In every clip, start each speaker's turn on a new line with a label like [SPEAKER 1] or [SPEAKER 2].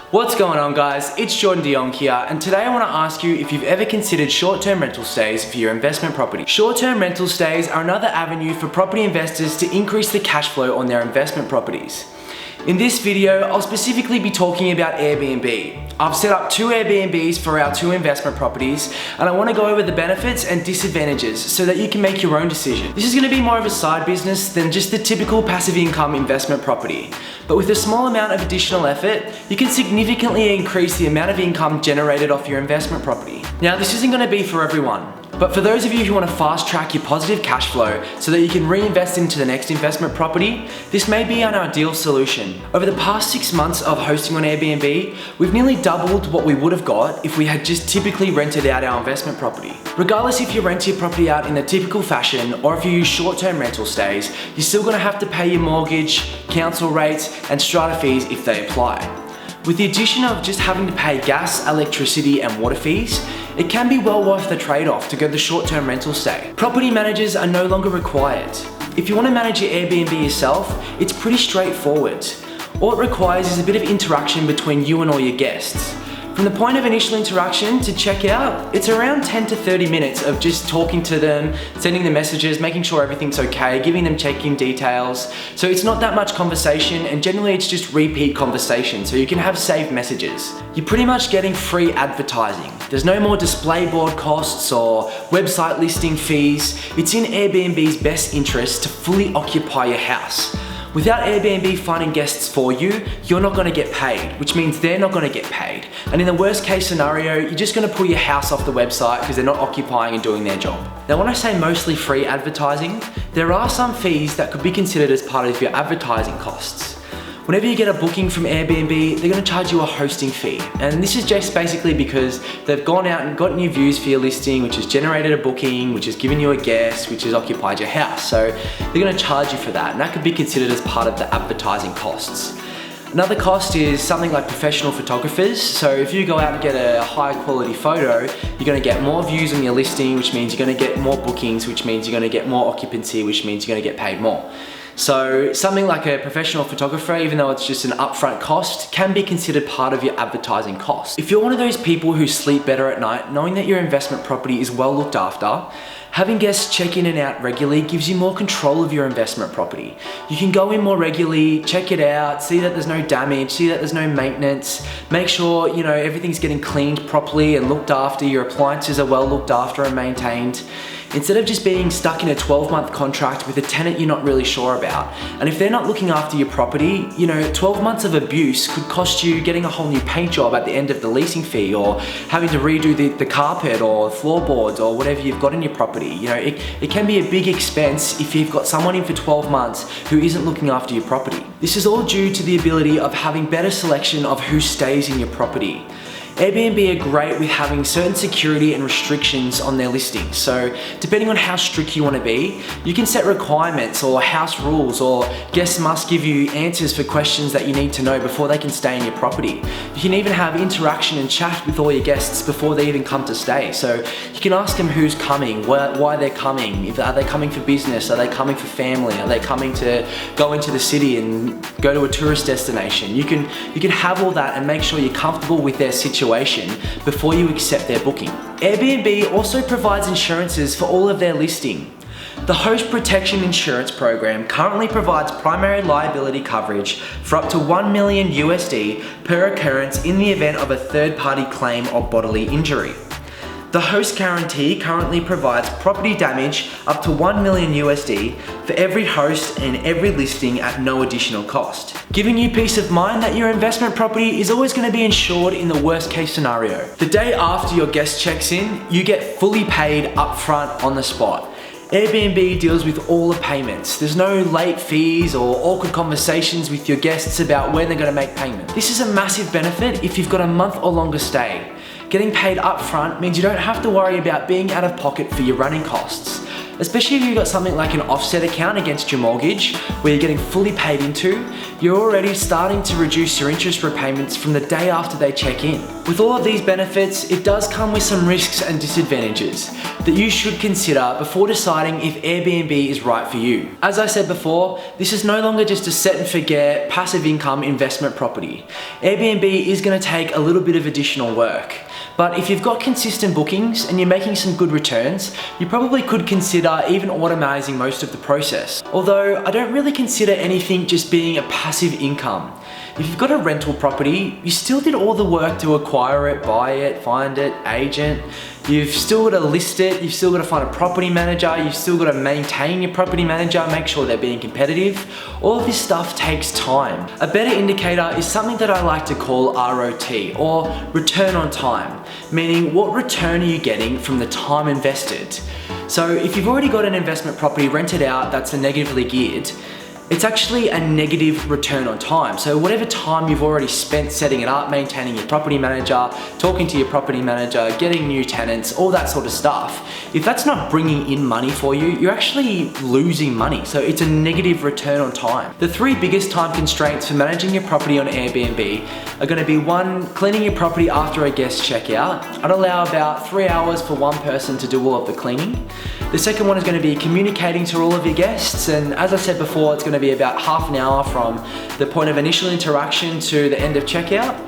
[SPEAKER 1] What's going on, guys? It's Jordan DeYong here, and today I want to ask you if you've ever considered short-term rental stays for your investment property. Short-term rental stays are another avenue for property investors to increase the cash flow on their investment properties. In this video, I'll specifically be talking about Airbnb. I've set up 2 Airbnbs for our 2 investment properties, and I want to go over the benefits and disadvantages so that you can make your own decision. This is going to be more of a side business than just the typical passive income investment property. But with a small amount of additional effort, you can significantly increase the amount of income generated off your investment property. Now, this isn't going to be for everyone. But for those of you who want to fast track your positive cash flow so that you can reinvest into the next investment property, this may be an ideal solution. Over the past 6 months of hosting on Airbnb, we've nearly doubled what we would have got if we had just typically rented out our investment property. Regardless if you rent your property out in the typical fashion or if you use short-term rental stays, you're still going to have to pay your mortgage, council rates, and strata fees if they apply. With the addition of just having to pay gas, electricity, and water fees, it can be well worth the trade-off to go the short-term rental stay. Property managers are no longer required. If you want to manage your Airbnb yourself, it's pretty straightforward. All it requires is a bit of interaction between you and all your guests. From the point of initial interaction to check out, it's around 10 to 30 minutes of just talking to them, sending them messages, making sure everything's okay, giving them check-in details. So it's not that much conversation, and generally it's just repeat conversation, so you can have saved messages. You're pretty much getting free advertising. There's no more display board costs or website listing fees. It's in Airbnb's best interest to fully occupy your house. Without Airbnb finding guests for you, you're not going to get paid, which means they're not going to get paid. And in the worst case scenario, you're just going to pull your house off the website because they're not occupying and doing their job. Now, when I say mostly free advertising, there are some fees that could be considered as part of your advertising costs. Whenever you get a booking from Airbnb, they're going to charge you a hosting fee. And this is just basically because they've gone out and got new views for your listing, which has generated a booking, which has given you a guest, which has occupied your house. So they're going to charge you for that, and that could be considered as part of the advertising costs. Another cost is something like professional photographers. So if you go out and get a high quality photo, you're going to get more views on your listing, which means you're going to get more bookings, which means you're going to get more occupancy, which means you're going to get paid more. So something like a professional photographer, even though it's just an upfront cost, can be considered part of your advertising cost. If you're one of those people who sleep better at night, knowing that your investment property is well looked after, having guests check in and out regularly gives you more control of your investment property. You can go in more regularly, check it out, see that there's no damage, see that there's no maintenance, make sure everything's getting cleaned properly and looked after, your appliances are well looked after and maintained. Instead of just being stuck in a 12-month contract with a tenant you're not really sure about. And if they're not looking after your property, 12 months of abuse could cost you getting a whole new paint job at the end of the leasing fee, or having to redo the carpet or floorboards or whatever you've got in your property. It can be a big expense if you've got someone in for 12 months who isn't looking after your property. This is all due to the ability of having better selection of who stays in your property. Airbnb are great with having certain security and restrictions on their listings. So depending on how strict you want to be, you can set requirements or house rules, or guests must give you answers for questions that you need to know before they can stay in your property. You can even have interaction and chat with all your guests before they even come to stay. So you can ask them who's coming, why they're coming, are they coming for business, are they coming for family, are they coming to go into the city and go to a tourist destination. You can have all that and make sure you're comfortable with their situation before you accept their booking. Airbnb also provides insurances for all of their listing. The Host Protection Insurance Program currently provides primary liability coverage for up to $1 million USD per occurrence in the event of a third-party claim or bodily injury. The Host Guarantee currently provides property damage up to $1 million USD for every host and every listing at no additional cost, giving you peace of mind that your investment property is always going to be insured in the worst case scenario. The day after your guest checks in, you get fully paid upfront on the spot. Airbnb deals with all the payments. There's no late fees or awkward conversations with your guests about when they're going to make payment. This is a massive benefit if you've got a month or longer stay. Getting paid upfront means you don't have to worry about being out of pocket for your running costs. Especially if you've got something like an offset account against your mortgage, where you're getting fully paid into, you're already starting to reduce your interest repayments from the day after they check in. With all of these benefits, it does come with some risks and disadvantages that you should consider before deciding if Airbnb is right for you. As I said before, this is no longer just a set and forget passive income investment property. Airbnb is going to take a little bit of additional work. But if you've got consistent bookings and you're making some good returns, you probably could consider even automating most of the process. Although I don't really consider anything just being a passive income. If you've got a rental property, you still did all the work to acquire it, buy it, find it, agent. You've still got to list it, you've still got to find a property manager, you've still got to maintain your property manager, make sure they're being competitive. All of this stuff takes time. A better indicator is something that I like to call ROT, or return on time, meaning what return are you getting from the time invested? So if you've already got an investment property rented out that's a negatively geared, it's actually a negative return on time. So whatever time you've already spent setting it up, maintaining your property manager, talking to your property manager, getting new tenants, all that sort of stuff, if that's not bringing in money for you, you're actually losing money. So it's a negative return on time. The three biggest time constraints for managing your property on Airbnb are going to be: one, cleaning your property after a guest check out. I'd allow about 3 hours for one person to do all of the cleaning. The second one is going to be communicating to all of your guests, and as I said before, it's going to be about half an hour from the point of initial interaction to the end of checkout.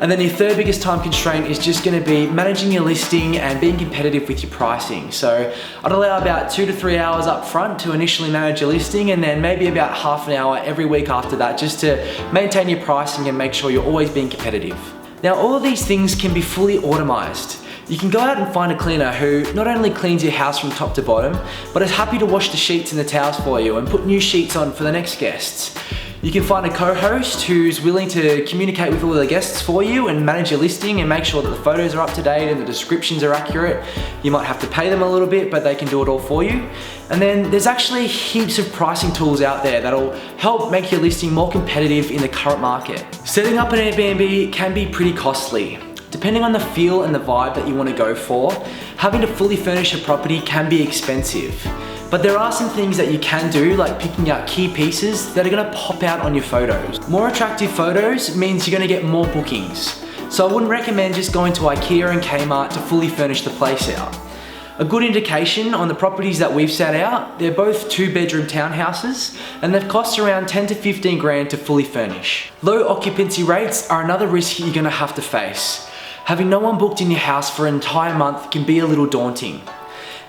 [SPEAKER 1] And then your third biggest time constraint is just going to be managing your listing and being competitive with your pricing. So I'd allow about 2 to 3 hours up front to initially manage your listing, and then maybe about half an hour every week after that just to maintain your pricing and make sure you're always being competitive. Now, all of these things can be fully automized. You can go out and find a cleaner who not only cleans your house from top to bottom, but is happy to wash the sheets and the towels for you and put new sheets on for the next guests. You can find a co-host who's willing to communicate with all the guests for you and manage your listing and make sure that the photos are up to date and the descriptions are accurate. You might have to pay them a little bit, but they can do it all for you. And then there's actually heaps of pricing tools out there that'll help make your listing more competitive in the current market. Setting up an Airbnb can be pretty costly. Depending on the feel and the vibe that you want to go for, having to fully furnish a property can be expensive. But there are some things that you can do, like picking out key pieces that are going to pop out on your photos. More attractive photos means you're going to get more bookings. So I wouldn't recommend just going to IKEA and Kmart to fully furnish the place out. A good indication on the properties that we've set out, they're both 2-bedroom townhouses and they've cost around 10 to 15 grand to fully furnish. Low occupancy rates are another risk you're going to have to face. Having no one booked in your house for an entire month can be a little daunting.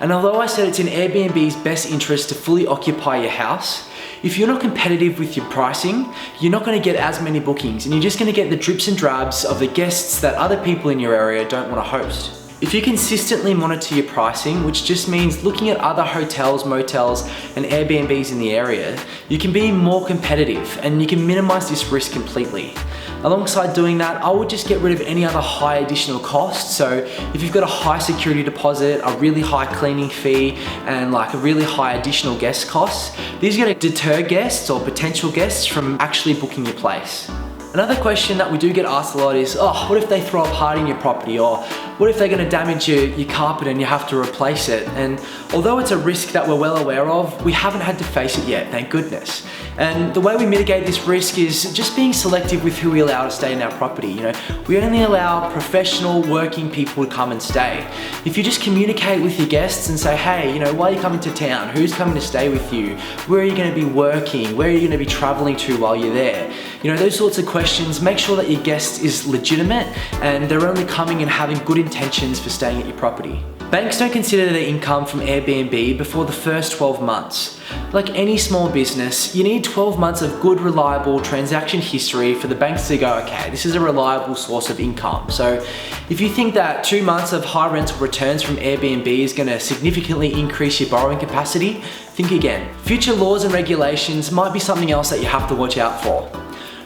[SPEAKER 1] And although I said it's in Airbnb's best interest to fully occupy your house, if you're not competitive with your pricing, you're not going to get as many bookings and you're just going to get the drips and drabs of the guests that other people in your area don't want to host. If you consistently monitor your pricing, which just means looking at other hotels, motels, and Airbnbs in the area, you can be more competitive and you can minimize this risk completely. Alongside doing that, I would just get rid of any other high additional costs. So if you've got a high security deposit, a really high cleaning fee, and like a really high additional guest costs, these are going to deter guests or potential guests from actually booking your place. Another question that we do get asked a lot is, oh, what if they throw a party in your property? Or what if they're going to damage your carpet and you have to replace it? And although it's a risk that we're well aware of, we haven't had to face it yet, thank goodness. And the way we mitigate this risk is just being selective with who we allow to stay in our property. You know, we only allow professional working people to come and stay. If you just communicate with your guests and say, hey, you know, why are you coming to town? Who's coming to stay with you? Where are you going to be working? Where are you going to be traveling to while you're there? You know, those sorts of questions, make sure that your guest is legitimate and they're only coming and having good intentions for staying at your property. Banks don't consider the income from Airbnb before the first 12 months. Like any small business, you need 12 months of good, reliable transaction history for the banks to go, okay, this is a reliable source of income. So if you think that 2 months of high rental returns from Airbnb is going to significantly increase your borrowing capacity, think again. Future laws and regulations might be something else that you have to watch out for.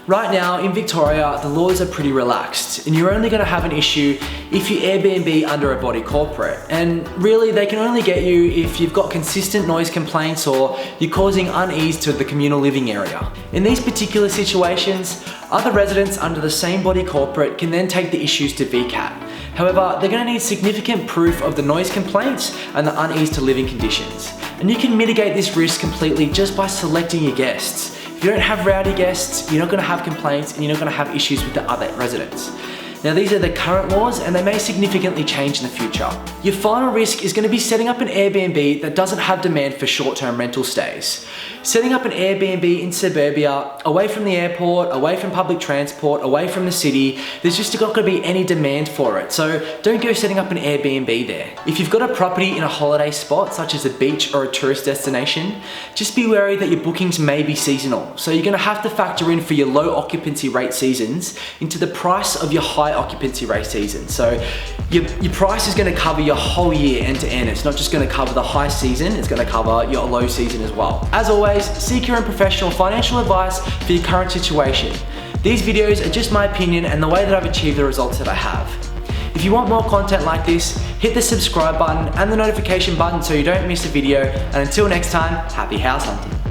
[SPEAKER 1] Right now in Victoria, the laws are pretty relaxed and you're only going to have an issue if you Airbnb under a body corporate. And really they can only get you if you've got consistent noise complaints or you're causing unease to the communal living area. In these particular situations, other residents under the same body corporate can then take the issues to VCAT. However, they're going to need significant proof of the noise complaints and the unease to living conditions. And you can mitigate this risk completely just by selecting your guests. If you don't have rowdy guests, you're not going to have complaints and you're not going to have issues with the other residents. Now these are the current laws and they may significantly change in the future. Your final risk is going to be setting up an Airbnb that doesn't have demand for short-term rental stays. Setting up an Airbnb in suburbia, away from the airport, away from public transport, away from the city, there's just not going to be any demand for it. So don't go setting up an Airbnb there. If you've got a property in a holiday spot, such as a beach or a tourist destination, just be wary that your bookings may be seasonal. So you're going to have to factor in for your low occupancy rate seasons into the price of your high occupancy rate season. So your price is going to cover your whole year end to end. It's not just going to cover the high season, it's going to cover your low season as well. As always, seek your own professional financial advice for your current situation. These videos are just my opinion and the way that I've achieved the results that I have. If you want more content like this, hit the subscribe button and the notification button so you don't miss a video. And until next time, happy house hunting.